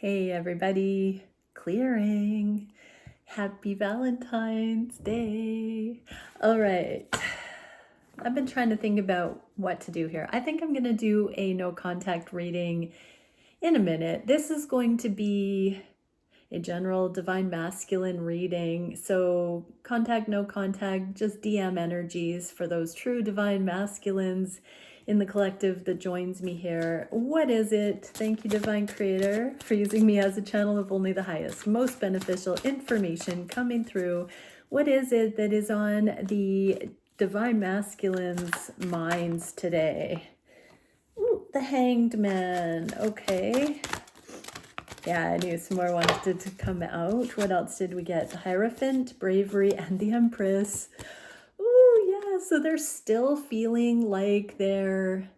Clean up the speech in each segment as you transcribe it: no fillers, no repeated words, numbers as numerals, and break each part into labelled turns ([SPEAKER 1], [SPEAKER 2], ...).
[SPEAKER 1] Hey everybody, clearing. Happy Valentine's Day. All right, I've been trying to think about what to do here. I think I'm going to do a no contact reading in a minute. This is going to be a general divine masculine reading. So contact, no contact, just DM energies for those true divine masculines in the collective that joins me here. What is it? Thank you, Divine Creator, for using me as a channel of only the highest, most beneficial information coming through. What is it that is on the divine masculines' minds today? Ooh, the Hanged Man. Okay. Yeah, I knew some more wanted to come out. What else did we get? The Hierophant, Bravery, and the Empress. Ooh, yeah, so they're still feeling like their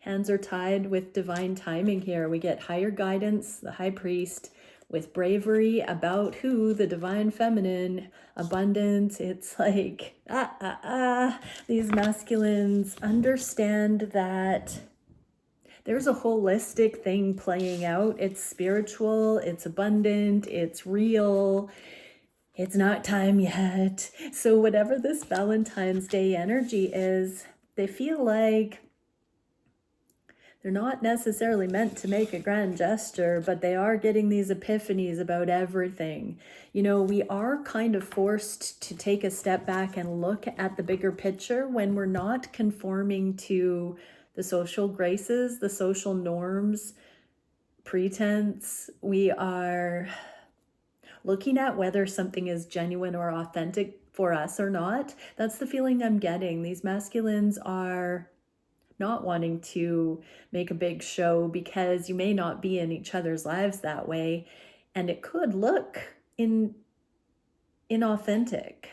[SPEAKER 1] hands are tied with divine timing here. We get higher guidance, the High Priest, with bravery about who the divine feminine, abundance. It's like, these masculines understand that there's a holistic thing playing out. It's spiritual, it's abundant, it's real. It's not time yet. So whatever this Valentine's Day energy is, they feel like they're not necessarily meant to make a grand gesture, but they are getting these epiphanies about everything. You know, we are kind of forced to take a step back and look at the bigger picture when we're not conforming to the social graces, the social norms, pretense. We are looking at whether something is genuine or authentic for us or not. That's the feeling I'm getting. These masculines are not wanting to make a big show because you may not be in each other's lives that way, and it could look inauthentic.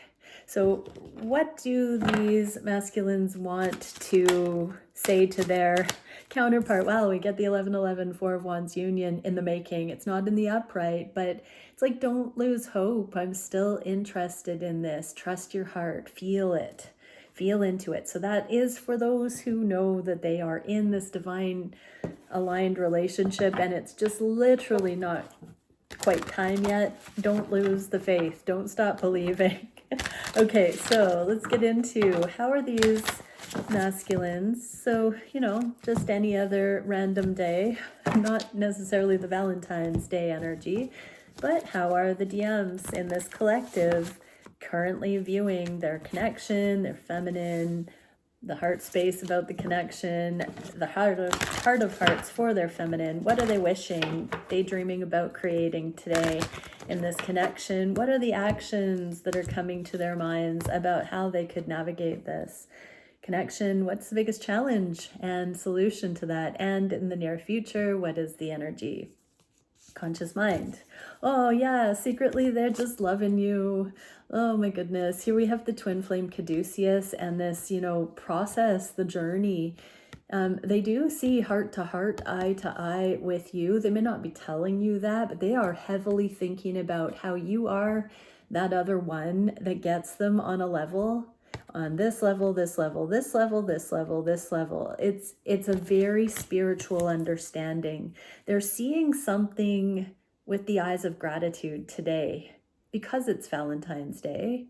[SPEAKER 1] So what do these masculines want to say to their counterpart? Well, we get the 11-11 Four of Wands union in the making. It's not in the upright, but it's like, don't lose hope. I'm still interested in this. Trust your heart. Feel it. Feel into it. So that is for those who know that they are in this divine aligned relationship and it's just literally not quite time yet. Don't lose the faith. Don't stop believing. Okay, so let's get into how are these masculines. So, you know, just any other random day, not necessarily the Valentine's Day energy, but how are the DMs in this collective currently viewing their connection, their feminine, the heart space about the connection, the heart of hearts for their feminine. What are they wishing, daydreaming about creating today in this connection? What are the actions that are coming to their minds about how they could navigate this connection? What's the biggest challenge and solution to that? And in the near future, what is the energy? Conscious mind. Oh yeah, secretly they're just loving you. Oh my goodness. Here we have the twin flame caduceus and this, you know, process, the journey. They do see heart to heart, eye to eye with you. They may not be telling you that, but they are heavily thinking about how you are that other one that gets them on a level, on this level, this level, this level, this level, this level. It's a very spiritual understanding. They're seeing something with the eyes of gratitude today because it's Valentine's Day.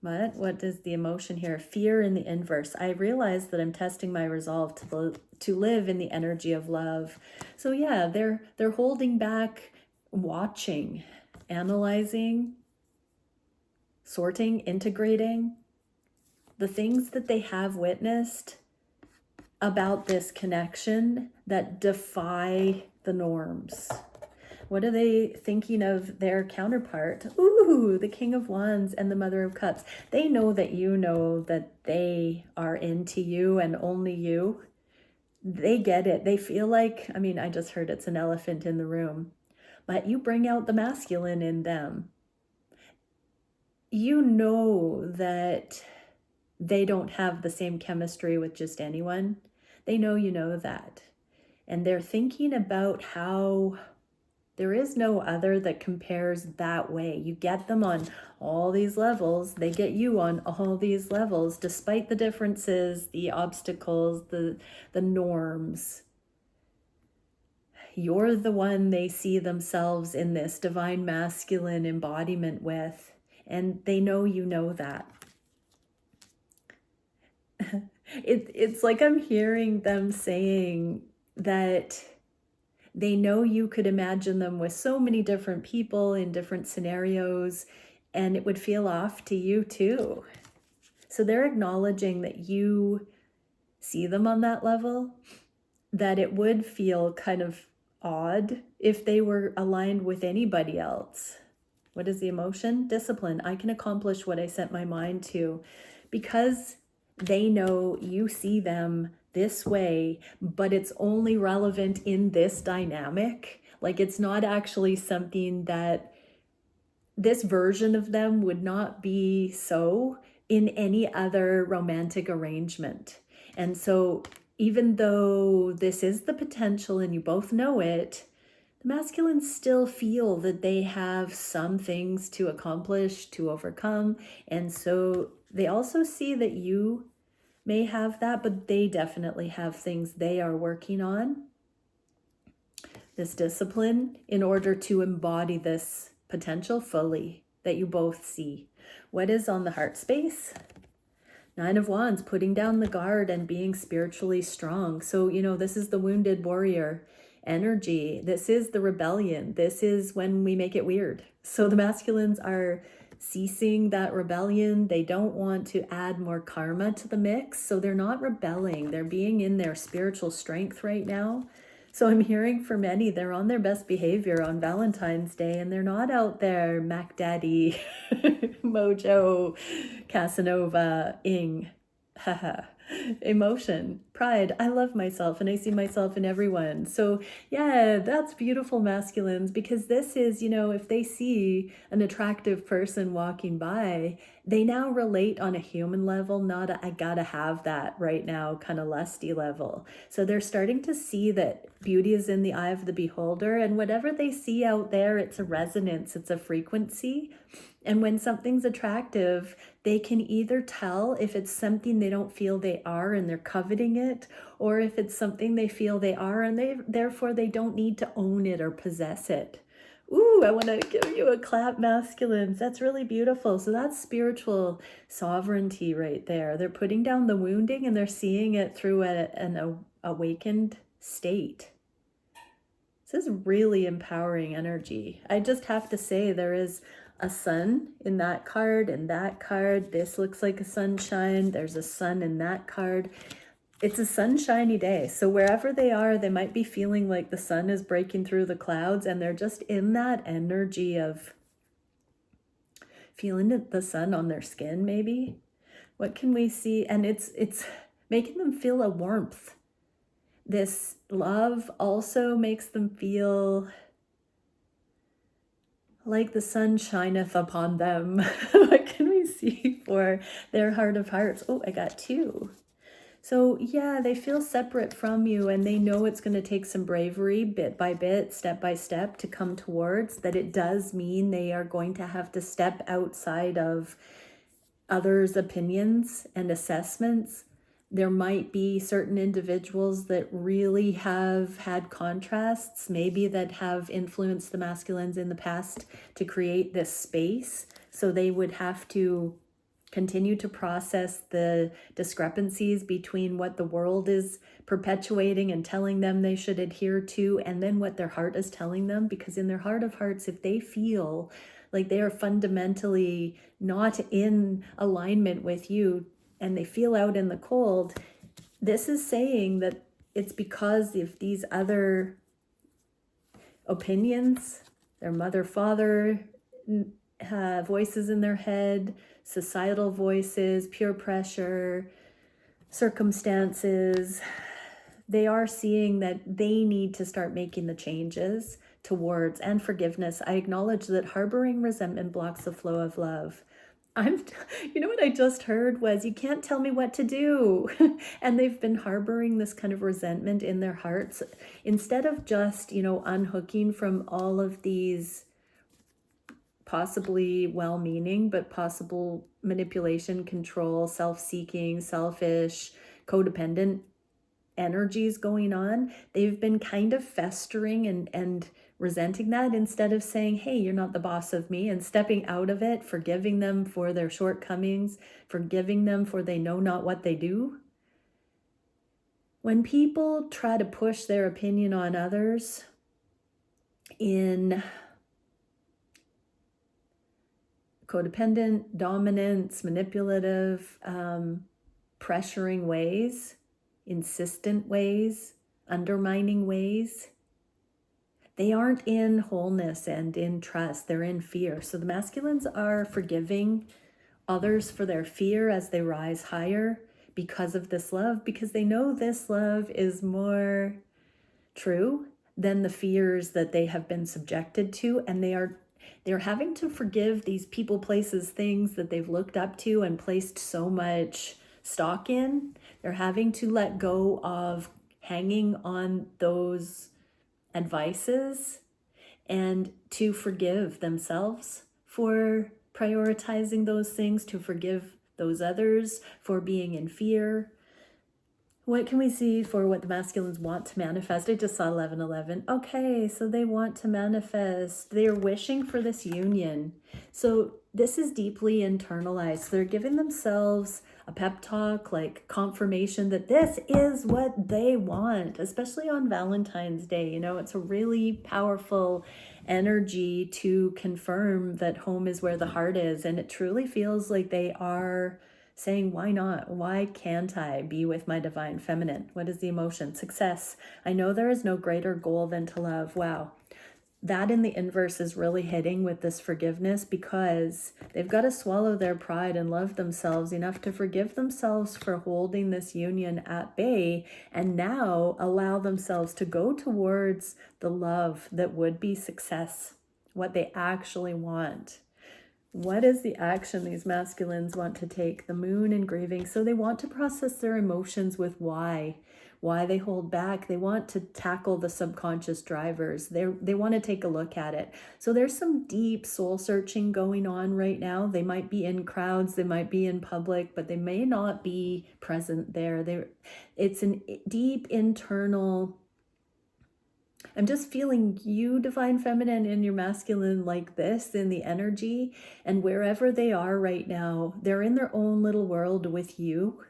[SPEAKER 1] But what is the emotion here? Fear in the inverse. I realize that I'm testing my resolve to live in the energy of love. So yeah, they're holding back, watching, analyzing, sorting, integrating the things that they have witnessed about this connection that defy the norms. What are they thinking of their counterpart? Ooh, the King of Wands and the Mother of Cups. They know that you know that they are into you and only you. They get it. They feel like, I mean, I just heard it's an elephant in the room, but you bring out the masculine in them. You know that they don't have the same chemistry with just anyone. They know you know that. And they're thinking about how there is no other that compares that way. You get them on all these levels. They get you on all these levels, despite the differences, the obstacles, the norms. you're the one they see themselves in this divine masculine embodiment with, and they know you know that. It's like I'm hearing them saying that they know you could imagine them with so many different people in different scenarios, and it would feel off to you too. So they're acknowledging that you see them on that level, that it would feel kind of odd if they were aligned with anybody else. What is the emotion? Discipline. I can accomplish what I set my mind to, because they know you see them this way, but it's only relevant in this dynamic. Like, it's not actually something that this version of them would not be so in any other romantic arrangement. And so even though this is the potential and you both know it, the masculines still feel that they have some things to accomplish, to overcome. And so they also see that you may have that, but they definitely have things they are working on, this discipline, in order to embody this potential fully that you both see. What is on the heart space? 9 of Wands, putting down the guard and being spiritually strong. So, this is the wounded warrior energy. This is the rebellion. This is when we make it weird. So the masculines are ceasing that rebellion. They don't want to add more karma to the mix. So they're not rebelling. They're being in their spiritual strength right now. So I'm hearing for many, they're on their best behavior on Valentine's Day, and they're not out there Mac Daddy, Mojo, Casanova-ing. Haha. Emotion, pride. I love myself and I see myself in everyone. So yeah, that's beautiful, masculines, because this is, if they see an attractive person walking by, they now relate on a human level, not a I gotta have that right now kind of lusty level. So they're starting to see that beauty is in the eye of the beholder, and whatever they see out there, it's a resonance, it's a frequency. And when something's attractive, they can either tell if it's something they don't feel they are and they're coveting it, or if it's something they feel they are and therefore they don't need to own it or possess it. Ooh, I want to give you a clap, masculines. That's really beautiful. So that's spiritual sovereignty right there. They're putting down the wounding and they're seeing it through an awakened state. This is really empowering energy. I just have to say, there is a sun in that card and that card. This looks like a sunshine. There's a sun in that card. It's a sunshiny day. So wherever they are, they might be feeling like the sun is breaking through the clouds, and they're just in that energy of feeling the sun on their skin, maybe. What can we see? And it's making them feel a warmth. This love also makes them feel like the sun shineth upon them. What can we see for their heart of hearts? Oh, I got 2. So yeah, they feel separate from you, and they know it's going to take some bravery, bit by bit, step by step, to come towards that. It does mean they are going to have to step outside of others' opinions and assessments. There might be certain individuals that really have had contrasts, maybe that have influenced the masculines in the past to create this space. So they would have to continue to process the discrepancies between what the world is perpetuating and telling them they should adhere to, and then what their heart is telling them. Because in their heart of hearts, if they feel like they are fundamentally not in alignment with you, and they feel out in the cold, this is saying that it's because of these other opinions, their mother, father, voices in their head, societal voices, peer pressure, circumstances. They are seeing that they need to start making the changes towards, and forgiveness. I acknowledge that harboring resentment blocks the flow of love. You know what I just heard was, you can't tell me what to do. And they've been harboring this kind of resentment in their hearts. Instead of just, unhooking from all of these possibly well-meaning, but possible manipulation, control, self-seeking, selfish, codependent energies going on, they've been kind of festering and resenting that, instead of saying, hey, you're not the boss of me, and stepping out of it, forgiving them for their shortcomings, forgiving them for they know not what they do. When people try to push their opinion on others in codependent, dominance, manipulative, pressuring ways, insistent ways, undermining ways, they aren't in wholeness and in trust. They're in fear. So the masculines are forgiving others for their fear as they rise higher because of this love, because they know this love is more true than the fears that they have been subjected to, and they're having to forgive these people, places, things that they've looked up to and placed so much stock in. They're having to let go of hanging on those advices and to forgive themselves for prioritizing those things, to forgive those others for being in fear. What can we see for what the masculines want to manifest? I just saw 1111. Okay, so they want to manifest. They're wishing for this union. So this is deeply internalized. They're giving themselves a pep talk, like confirmation that this is what they want, especially on Valentine's Day. You know, it's a really powerful energy to confirm that home is where the heart is. And it truly feels like they are saying, why not? Why can't I be with my divine feminine? What is the emotion? Success. I know there is no greater goal than to love. Wow. That in the inverse is really hitting with this forgiveness, because they've got to swallow their pride and love themselves enough to forgive themselves for holding this union at bay, and now allow themselves to go towards the love that would be success, what they actually want. What is the action these masculines want to take? The moon and grieving. So they want to process their emotions with why they hold back. They want to tackle the subconscious drivers. They want to take a look at it. So there's some deep soul searching going on right now. They might be in crowds, they might be in public, but they may not be present there. It's a deep internal, I'm just feeling you, divine feminine, and your masculine like this in the energy, and wherever they are right now, they're in their own little world with you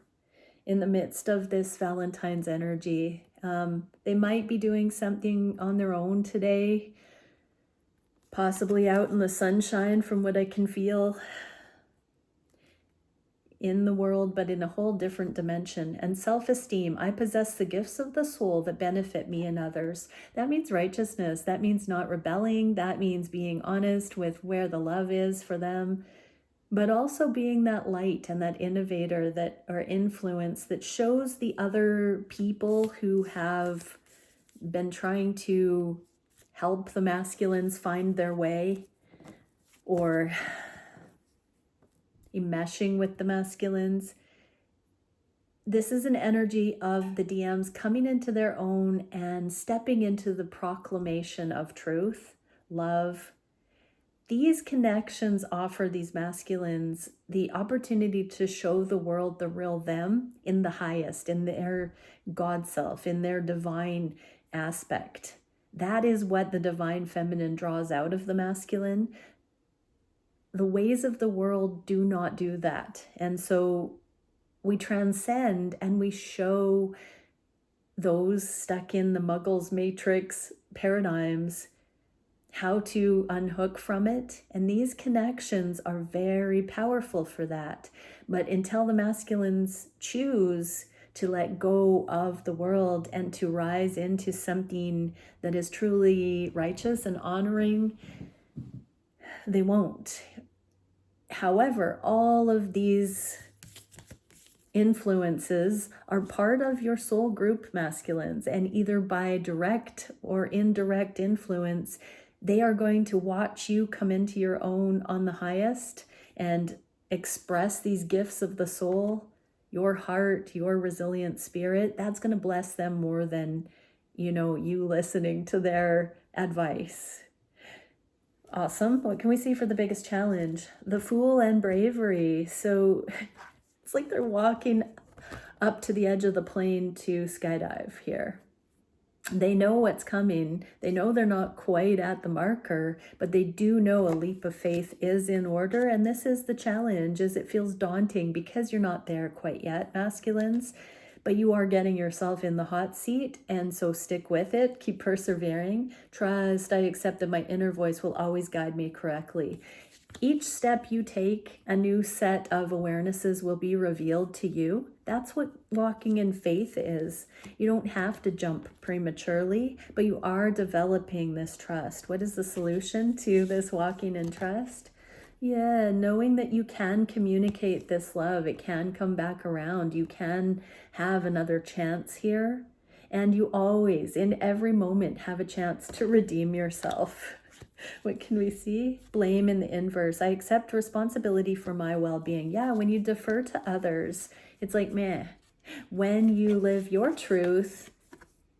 [SPEAKER 1] in the midst of this Valentine's energy. They might be doing something on their own today, possibly out in the sunshine from what I can feel in the world, but in a whole different dimension. And self-esteem. I possess the gifts of the soul that benefit me and others. That means righteousness. That means not rebelling. That means being honest with where the love is for them, but also being that light and that innovator, that or influence that shows the other people who have been trying to help the masculines find their way, or enmeshing with the masculines. This is an energy of the DMs coming into their own and stepping into the proclamation of truth, love. These connections offer these masculines the opportunity to show the world the real them in the highest, in their God self, in their divine aspect. That is what the divine feminine draws out of the masculine. The ways of the world do not do that. And so we transcend and we show those stuck in the Muggles matrix paradigms how to unhook from it. And these connections are very powerful for that. But until the masculines choose to let go of the world and to rise into something that is truly righteous and honoring, they won't. However, all of these influences are part of your soul group, masculines, and either by direct or indirect influence, they are going to watch you come into your own on the highest and express these gifts of the soul, your heart, your resilient spirit. That's going to bless them more than, you listening to their advice. Awesome. What can we see for the biggest challenge? The Fool and bravery. So it's like they're walking up to the edge of the plane to skydive here. They know what's coming. They know they're not quite at the marker, but they do know a leap of faith is in order. And this is the challenge, is it feels daunting because you're not there quite yet, masculines, but you are getting yourself in the hot seat. And so stick with it, keep persevering, trust, I accept that my inner voice will always guide me correctly. Each step you take, a new set of awarenesses will be revealed to you. That's what walking in faith is. You don't have to jump prematurely, but you are developing this trust. What is the solution to this walking in trust? Yeah, knowing that you can communicate this love. It can come back around. You can have another chance here. And you always, in every moment, have a chance to redeem yourself. What can we see? Blame in the inverse. I accept responsibility for my well-being. Yeah, when you defer to others, it's like, meh. When you live your truth,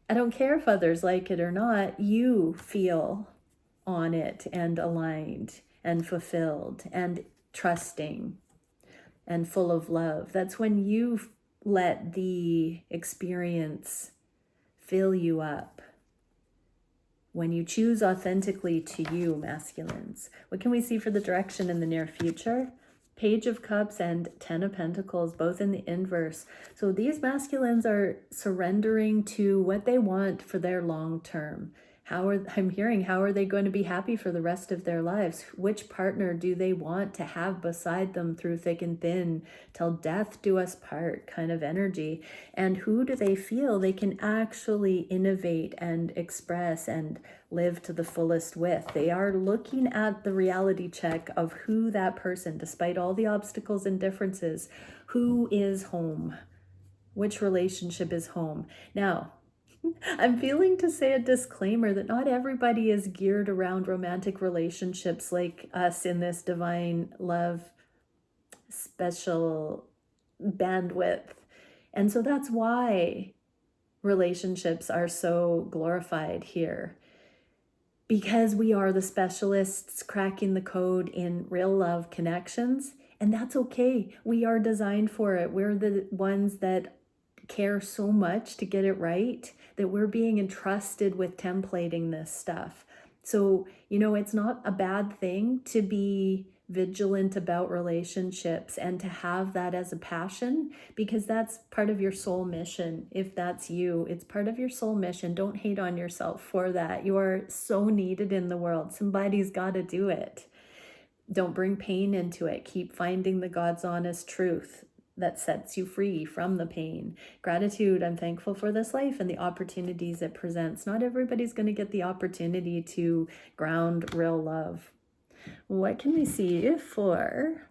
[SPEAKER 1] I don't care if others like it or not, you feel on it and aligned and fulfilled and trusting and full of love. That's when you let the experience fill you up. When you choose authentically to you, masculines. What can we see for the direction in the near future? Page of Cups and 10 of Pentacles, both in the inverse. So these masculines are surrendering to what they want for their long term. I'm hearing, how are they going to be happy for the rest of their lives? Which partner do they want to have beside them through thick and thin, till death do us part kind of energy? And who do they feel they can actually innovate and express and live to the fullest with? They are looking at the reality check of who that person, despite all the obstacles and differences, who is home? Which relationship is home? Now, I'm feeling to say a disclaimer that not everybody is geared around romantic relationships like us in this divine love special bandwidth. And so that's why relationships are so glorified here, because we are the specialists cracking the code in real love connections. And that's okay. We are designed for it. We're the ones that care so much to get it right that we're being entrusted with templating this stuff. So, it's not a bad thing to be vigilant about relationships and to have that as a passion, because that's part of your soul mission. If that's you, it's part of your soul mission. Don't hate on yourself for that. You are so needed in the world. Somebody's got to do it. Don't bring pain into it. Keep finding the God's honest truth that sets you free from the pain. Gratitude, I'm thankful for this life and the opportunities it presents. Not everybody's going to get the opportunity to ground real love. What can we see for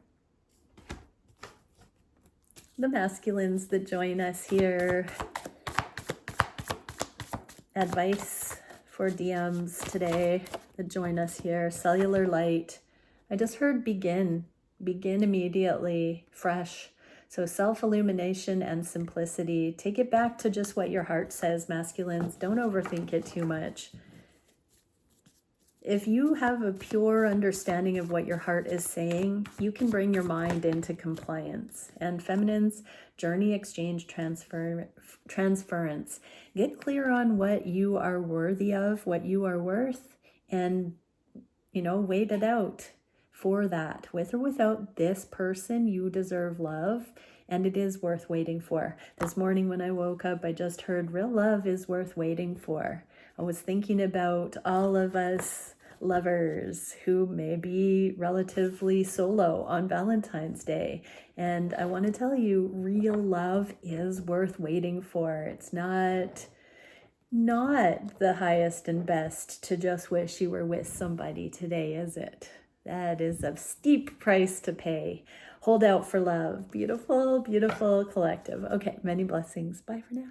[SPEAKER 1] the masculines that join us here? Advice for DMs today that join us here. Cellular light. I just heard begin immediately, fresh. So self-illumination and simplicity. Take it back to just what your heart says, masculines. Don't overthink it too much. If you have a pure understanding of what your heart is saying, you can bring your mind into compliance. And feminines, journey, exchange, transference. Get clear on what you are worthy of, what you are worth, and, wait it out. For that, with or without this person, you deserve love, and it is worth waiting for. This morning when I woke up, I just heard real love is worth waiting for. I was thinking about all of us lovers who may be relatively solo on Valentine's Day, and I want to tell you, real love is worth waiting for. It's not the highest and best to just wish you were with somebody today, is it? That is a steep price to pay. Hold out for love. Beautiful, beautiful collective. Okay, many blessings. Bye for now.